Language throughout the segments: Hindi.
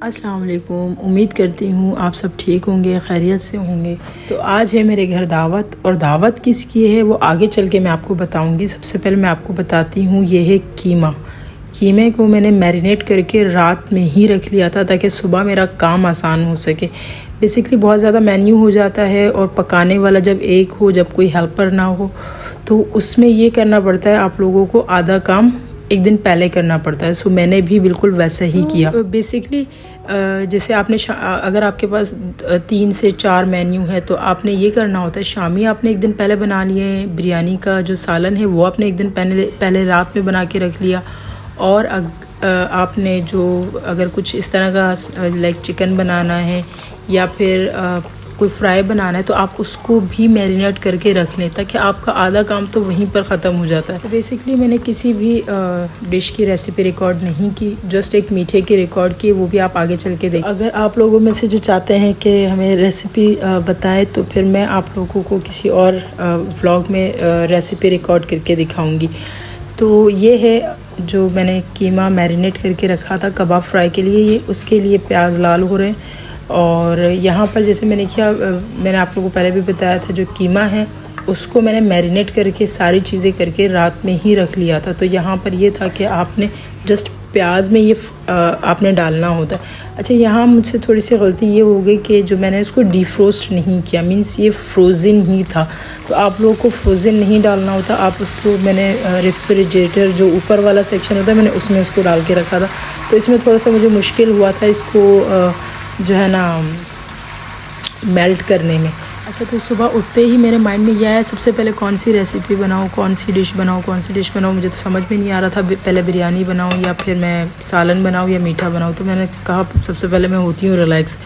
अस्सलाम वालेकुम। उम्मीद करती हूँ आप सब ठीक होंगे, खैरियत से होंगे। तो आज है मेरे घर दावत, और दावत किसकी है वो आगे चल के मैं आपको बताऊँगी। सबसे पहले मैं आपको बताती हूँ, ये है कीमा। कीमे को मैंने मैरिनेट करके रात में ही रख लिया था ताकि सुबह मेरा काम आसान हो सके। बेसिकली बहुत ज़्यादा मेन्यू हो जाता है, और पकाने वाला जब एक हो, जब कोई हेल्पर ना हो, तो उसमें ये करना पड़ता है आप लोगों को आधा काम एक दिन पहले करना पड़ता है। सो मैंने भी बिल्कुल वैसा ही किया। तो बेसिकली जैसे आपने अगर आपके पास 3 से 4 मेन्यू है तो आपने ये करना होता है, शामी आपने एक दिन पहले बना लिए। बिरयानी का जो सालन है वो आपने एक दिन पहले रात में बना के रख लिया। और आपने जो अगर कुछ इस तरह का लाइक चिकन बनाना है या फिर कोई फ्राई बनाना है तो आप उसको भी मैरिनेट करके रख लें, ताकि आपका आधा काम तो वहीं पर ख़त्म हो जाता है। तो बेसिकली मैंने किसी भी डिश की रेसिपी रिकॉर्ड नहीं की, जस्ट एक मीठे की रिकॉर्ड की, वो भी आप आगे चल के देखें। अगर आप लोगों में से जो चाहते हैं कि हमें रेसिपी बताएं तो फिर मैं आप लोगों को किसी और व्लॉग में रेसिपी रिकॉर्ड करके दिखाऊँगी। तो ये है जो मैंने कीमा मैरिनेट करके रखा था कबाब फ्राई के लिए, ये उसके लिए प्याज लाल हो रहे हैं। और यहाँ पर जैसे मैंने किया, मैंने आप लोगों को पहले भी बताया था, जो कीमा है उसको मैंने मैरिनेट करके सारी चीज़ें करके रात में ही रख लिया था। तो यहाँ पर ये था कि आपने जस्ट प्याज में ये आपने डालना होता है। अच्छा, यहाँ मुझसे थोड़ी सी गलती ये हो गई कि जो मैंने इसको डिफ्रोस्ट नहीं किया, मीन्स ये फ्रोज़न ही था। तो आप लोगों को फ्रोज़न नहीं डालना होता, आप उसको, मैंने रेफ्रिजरेटर जो ऊपर वाला सेक्शन होता है मैंने उसमें इसको डाल के रखा था। तो इसमें थोड़ा सा मुझे मुश्किल हुआ था इसको जो है ना मेल्ट करने में। अच्छा, तो सुबह उठते ही मेरे माइंड में यह आया, सबसे पहले कौन सी रेसिपी बनाऊँ, कौन सी डिश बनाऊँ। मुझे तो समझ में नहीं आ रहा था, पहले बिरयानी बनाऊँ या फिर मैं सालन बनाऊँ या मीठा बनाऊँ। तो मैंने कहा सबसे पहले मैं होती हूँ रिलैक्स।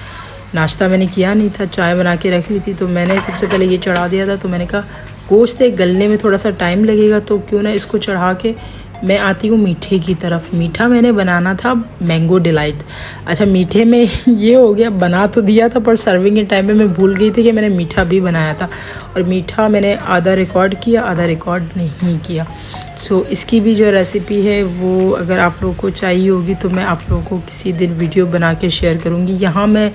नाश्ता मैंने किया नहीं था, चाय बना के रख ली थी, तो मैंने सबसे पहले ये चढ़ा दिया था। तो मैंने कहा गोश्त गलने में थोड़ा सा टाइम लगेगा, तो क्यों ना इसको चढ़ा के मैं आती हूँ मीठे की तरफ। मीठा मैंने बनाना था मैंगो डिलाइट। अच्छा, मीठे में ये हो गया, बना तो दिया था पर सर्विंग के टाइम में मैं भूल गई थी कि मैंने मीठा भी बनाया था। और मीठा मैंने आधा रिकॉर्ड किया, आधा रिकॉर्ड नहीं किया। सो इसकी भी जो रेसिपी है वो अगर आप लोगों को चाहिए होगी तो मैं आप लोगों को किसी दिन वीडियो बना के शेयर करूँगी। यहाँ मैं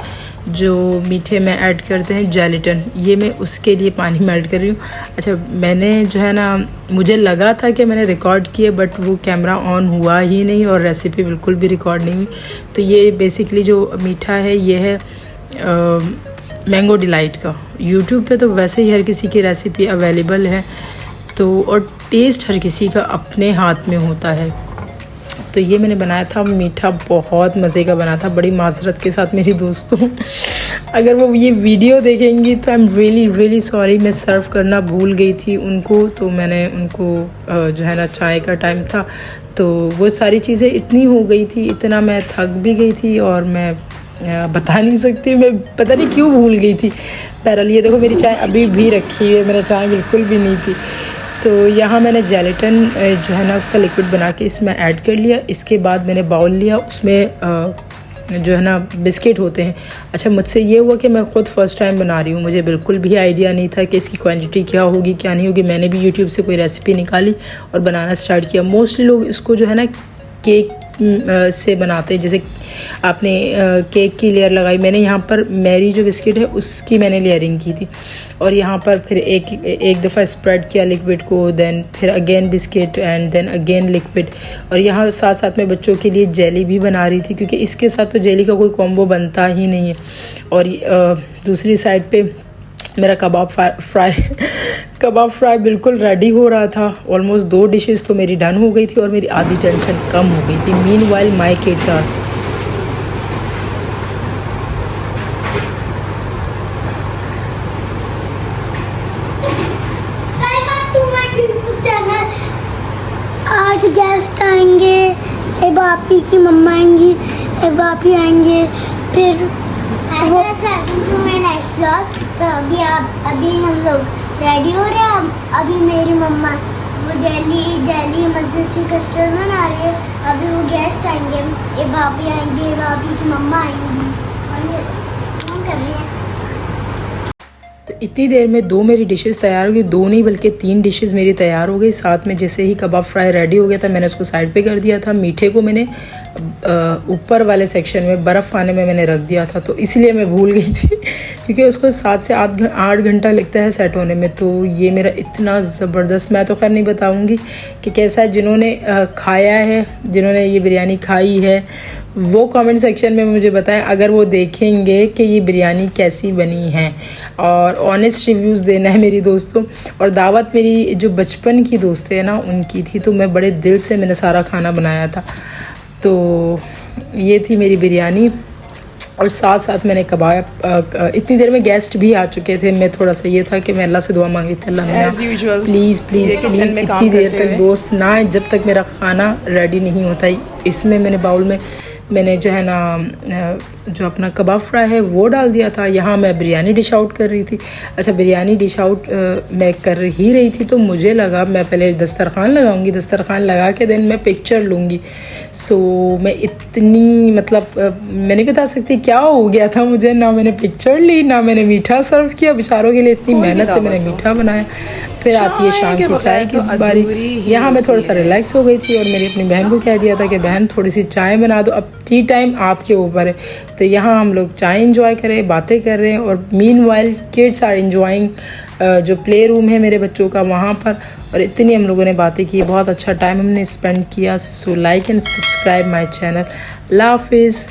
जो मीठे में ऐड करते हैं जेलेटिन, ये मैं उसके लिए पानी में ऐड कर रही हूँ। अच्छा, मैंने जो है ना, मुझे लगा था कि मैंने रिकॉर्ड किए, बट वो कैमरा ऑन हुआ ही नहीं और रेसिपी बिल्कुल भी रिकॉर्ड नहीं हुई। तो ये बेसिकली जो मीठा है ये है मैंगो डिलाइट का। यूट्यूब पे तो वैसे ही हर किसी की रेसिपी अवेलेबल है, तो और टेस्ट हर किसी का अपने हाथ में होता है। तो ये मैंने बनाया था मीठा, बहुत मज़े का बना था। बड़ी माजरत के साथ मेरी दोस्तों अगर वो ये वीडियो देखेंगी तो आई एम रियली सॉरी, मैं सर्व करना भूल गई थी उनको। तो मैंने उनको जो है ना, चाय का टाइम था तो वो सारी चीज़ें इतनी हो गई थी, इतना मैं थक भी गई थी, और मैं बता नहीं सकती, मैं पता नहीं क्यों भूल गई थी। बहरहाल ये देखो मेरी चाय अभी भी रखी है, मेरा चाय बिल्कुल भी नहीं पी। तो यहाँ मैंने जेलेटिन जो है ना उसका लिक्विड बना के इसमें ऐड कर लिया। इसके बाद मैंने बाउल लिया, उसमें जो है ना बिस्किट होते हैं। अच्छा, मुझसे ये हुआ कि मैं ख़ुद फ़र्स्ट टाइम बना रही हूँ, मुझे बिल्कुल भी आइडिया नहीं था कि इसकी क्वांटिटी क्या होगी क्या नहीं होगी। मैंने भी यूट्यूब से कोई रेसिपी निकाली और बनाना स्टार्ट किया। मोस्टली लोग इसको जो है ना केक से बनाते हैं, जैसे आपने केक की लेयर लगाई, मैंने यहाँ पर मेरी जो बिस्किट है उसकी मैंने लेयरिंग की थी। और यहाँ पर फिर एक दफ़ा स्प्रेड किया लिक्विड को, देन फिर again biscuit and then again liquid. और यहाँ साथ साथ में बच्चों के लिए जेली भी बना रही थी, क्योंकि इसके साथ तो जेली का कोई कॉम्बो बनता ही नहीं है। और दूसरी साइड पे मेरा कबाब फ्राई बिल्कुल रेडी हो रहा था। ऑलमोस्ट 2 डिशेस तो मेरी डन हो गई थी और मेरी आधी टेंशन कम हो गई थी। मीनवाइल माय किड्स आर आज गेस्ट आएंगे, एक बापी की मम्मा आएंगी, एक बापी आएंगे, फिर नेक्स्ट ब्लॉग। तो अभी हम लोग रेडी हो रहे हैं। अभी मेरी मम्मा वो जेली मस्जिद की कस्टर्ड बना रही है। अभी वो गेस्ट आएंगे, एक भाभी आएंगे, भाभी की मम्मा आएंगी, और ये हम कर रहे हैं। तो इतनी देर में 2 मेरी डिशेस तैयार हो गई, 2 नहीं बल्कि 3 डिशेस मेरी तैयार हो गई। साथ में जैसे ही कबाब फ्राई रेडी हो गया था मैंने उसको साइड पे कर दिया था। मीठे को मैंने ऊपर वाले सेक्शन में बर्फ़ खाने में मैंने रख दिया था, तो इसलिए मैं भूल गई थी क्योंकि उसको 7 से 8 घंटा लगता है सेट होने में। तो ये मेरा इतना ज़बरदस्त, मैं तो खैर नहीं बताऊँगी कि कैसा है। जिन्होंने खाया है, जिन्होंने ये बिरयानी खाई है, वो कमेंट सेक्शन में मुझे बताएं अगर वो देखेंगे कि ये बिरयानी कैसी बनी है, और ऑनेस्ट रिव्यूज़ देना है मेरी दोस्तों। और दावत मेरी जो बचपन की दोस्त है ना उनकी थी, तो मैं बड़े दिल से मैंने सारा खाना बनाया था। तो ये थी मेरी बिरयानी, और साथ साथ मैंने कबाब। इतनी देर में गेस्ट भी आ चुके थे। मैं थोड़ा सा ये था कि मैं अल्लाह से दुआ मांग रही थी, अल्लाह प्लीज़ प्लीज़ प्लीज़ इतनी देर तक दोस्त ना आए जब तक मेरा खाना रेडी नहीं होता। इसमें मैंने बाउल में मैंने जो है ना जो अपना कबाब फ्राई है वो डाल दिया था। यहाँ मैं बिरयानी डिश आउट कर रही थी। अच्छा, बिरयानी डिश आउट मैं कर ही रही थी तो मुझे लगा मैं पहले दस्तरखान लगाऊंगी, दस्तरखान लगा के देन मैं पिक्चर लूँगी। सो मैं इतनी मतलब मैं नहीं बता सकती क्या हो गया था मुझे, ना मैंने पिक्चर ली ना मैंने मीठा सर्व किया। बेचारों के लिए इतनी मेहनत से मैंने मीठा बनाया। फिर आती है शाम की चाय की बारी। यहाँ मैं थोड़ा सा रिलैक्स हो गई थी और मेरी अपनी बहन को कह दिया था कि बहन थोड़ी सी चाय बना दो, अब टी टाइम आपके ऊपर है। तो यहाँ हम लोग चाय इंजॉय कर रहे हैं, बातें कर रहे हैं, और मीनवाइल किड्स आर इंजॉइंग जो प्ले रूम है मेरे बच्चों का वहाँ पर, और इतनी हम लोगों ने बातें की, बहुत अच्छा टाइम हमने स्पेंड किया। So like and subscribe my channel. अल्लाह हाफिज़।